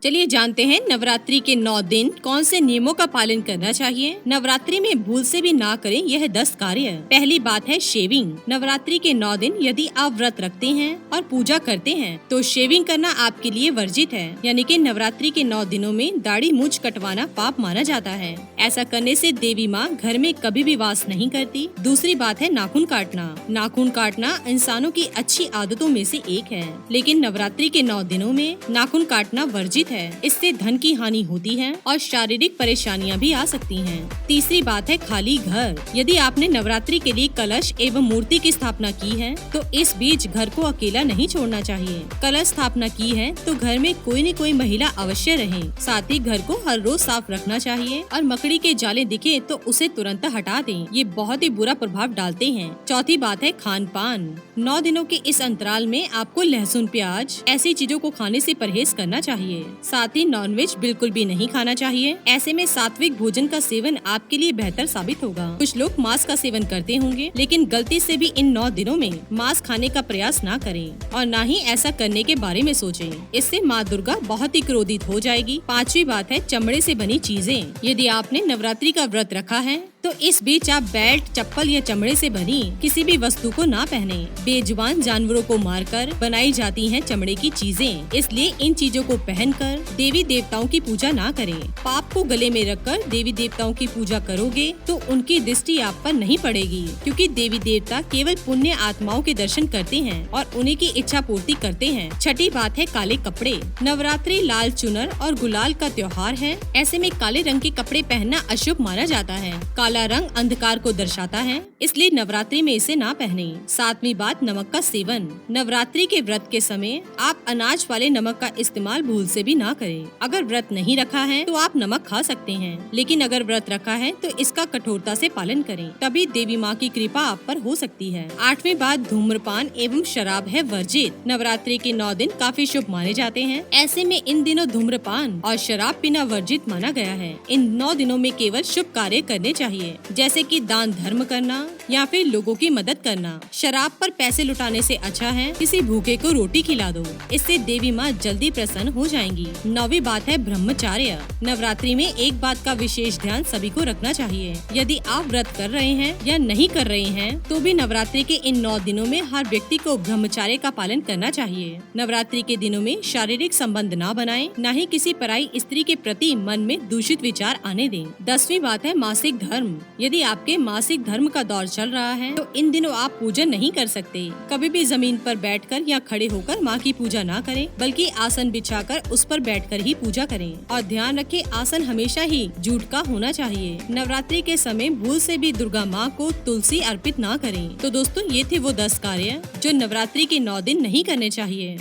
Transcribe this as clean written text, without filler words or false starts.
चलिए जानते हैं नवरात्रि के 9 दिन कौन से नियमों का पालन करना चाहिए। नवरात्रि में भूल से भी ना करें यह 10 कार्य। पहली बात है शेविंग। नवरात्रि के 9 दिन यदि आप व्रत रखते हैं और पूजा करते हैं तो शेविंग करना आपके लिए वर्जित है, यानी कि नवरात्रि के 9 दिनों में दाढ़ी मूंछ कटवाना पाप माना जाता है। ऐसा करने से देवी माँ घर में कभी भी वास नहीं करती। दूसरी बात है नाखून काटना। नाखून काटना इंसानों की अच्छी आदतों में से एक है, लेकिन नवरात्रि के 9 दिनों में नाखून काटना वर्जित है। इससे धन की हानि होती है और शारीरिक परेशानियां भी आ सकती हैं। तीसरी बात है खाली घर। यदि आपने नवरात्रि के लिए कलश एवं मूर्ति की स्थापना की है तो इस बीच घर को अकेला नहीं छोड़ना चाहिए। कलश स्थापना की है तो घर में कोई न कोई महिला अवश्य रहे। साथ ही घर को हर रोज साफ रखना चाहिए और मकड़ी के जाले दिखे तो उसे तुरंत हटा दें। ये बहुत ही बुरा प्रभाव डालते हैं। चौथी बात है खान पान। 9 दिनों के इस अंतराल में आपको लहसुन, प्याज ऐसी चीजों को खाने से परहेज करना चाहिए। साथ ही नॉनवेज बिल्कुल भी नहीं खाना चाहिए। ऐसे में सात्विक भोजन का सेवन आपके लिए बेहतर साबित होगा। कुछ लोग मांस का सेवन करते होंगे, लेकिन गलती से भी इन 9 दिनों में मांस खाने का प्रयास ना करें और ना ही ऐसा करने के बारे में सोचें। इससे माँ दुर्गा बहुत ही क्रोधित हो जाएगी। पांचवी बात है चमड़े से बनी चीजें। यदि आपने नवरात्रि का व्रत रखा है तो इस बीच आप बेल्ट, चप्पल या चमड़े से बनी किसी भी वस्तु को ना पहने। बेजुबान जानवरों को मारकर बनाई जाती हैं चमड़े की चीजें, इसलिए इन चीजों को पहनकर देवी देवताओं की पूजा ना करें। पाप को गले में रखकर देवी देवताओं की पूजा करोगे तो उनकी दृष्टि आप पर नहीं पड़ेगी, क्योंकि देवी देवता केवल पुण्य आत्माओं के दर्शन करते हैं और उन्हीं की इच्छा पूर्ति करते हैं। छठी बात है काले कपड़े। नवरात्रि लाल चुनर और गुलाल का त्योहार है। ऐसे में काले रंग के कपड़े पहनना अशुभ माना जाता है। काला रंग अंधकार को दर्शाता है, इसलिए नवरात्रि में इसे ना पहने। सातवीं बात नमक का सेवन। नवरात्रि के व्रत के समय आप अनाज वाले नमक का इस्तेमाल भूल से भी ना करें। अगर व्रत नहीं रखा है तो आप नमक खा सकते हैं, लेकिन अगर व्रत रखा है तो इसका कठोरता से पालन करें, तभी देवी माँ की कृपा आप पर हो सकती है। आठवीं बात धूम्रपान एवं शराब है वर्जित। नवरात्रि के 9 दिन काफी शुभ माने जाते हैं। ऐसे में इन दिनों धूम्रपान और शराब पीना वर्जित माना गया है। इन 9 दिनों में केवल शुभ कार्य करने चाहिए, जैसे कि दान धर्म करना या फिर लोगों की मदद करना। शराब पर पैसे लुटाने से अच्छा है किसी भूखे को रोटी खिला दो, इससे देवी माँ जल्दी प्रसन्न हो जाएंगी। 9वीं बात है ब्रह्मचार्य। नवरात्रि में एक बात का विशेष ध्यान सभी को रखना चाहिए। यदि आप व्रत कर रहे हैं या नहीं कर रहे हैं तो भी नवरात्रि के इन 9 दिनों में हर व्यक्ति को ब्रह्मचार्य का पालन करना चाहिए। नवरात्रि के दिनों में शारीरिक संबंध ना बनाएं, न ही किसी पराई स्त्री के प्रति मन में दूषित विचार आने दें। 10वीं बात है मासिक धर्म। यदि आपके मासिक धर्म का दौर चल रहा है तो इन दिनों आप पूजा नहीं कर सकते। कभी भी जमीन पर बैठकर या खड़े होकर माँ की पूजा ना करें, बल्कि आसन बिछाकर उस पर बैठकर ही पूजा करें। और ध्यान रखें आसन हमेशा ही जूट का होना चाहिए। नवरात्रि के समय भूल से भी दुर्गा माँ को तुलसी अर्पित ना करें। तो दोस्तों ये थे वो 10 कार्य जो नवरात्रि के 9 दिन नहीं करने चाहिए।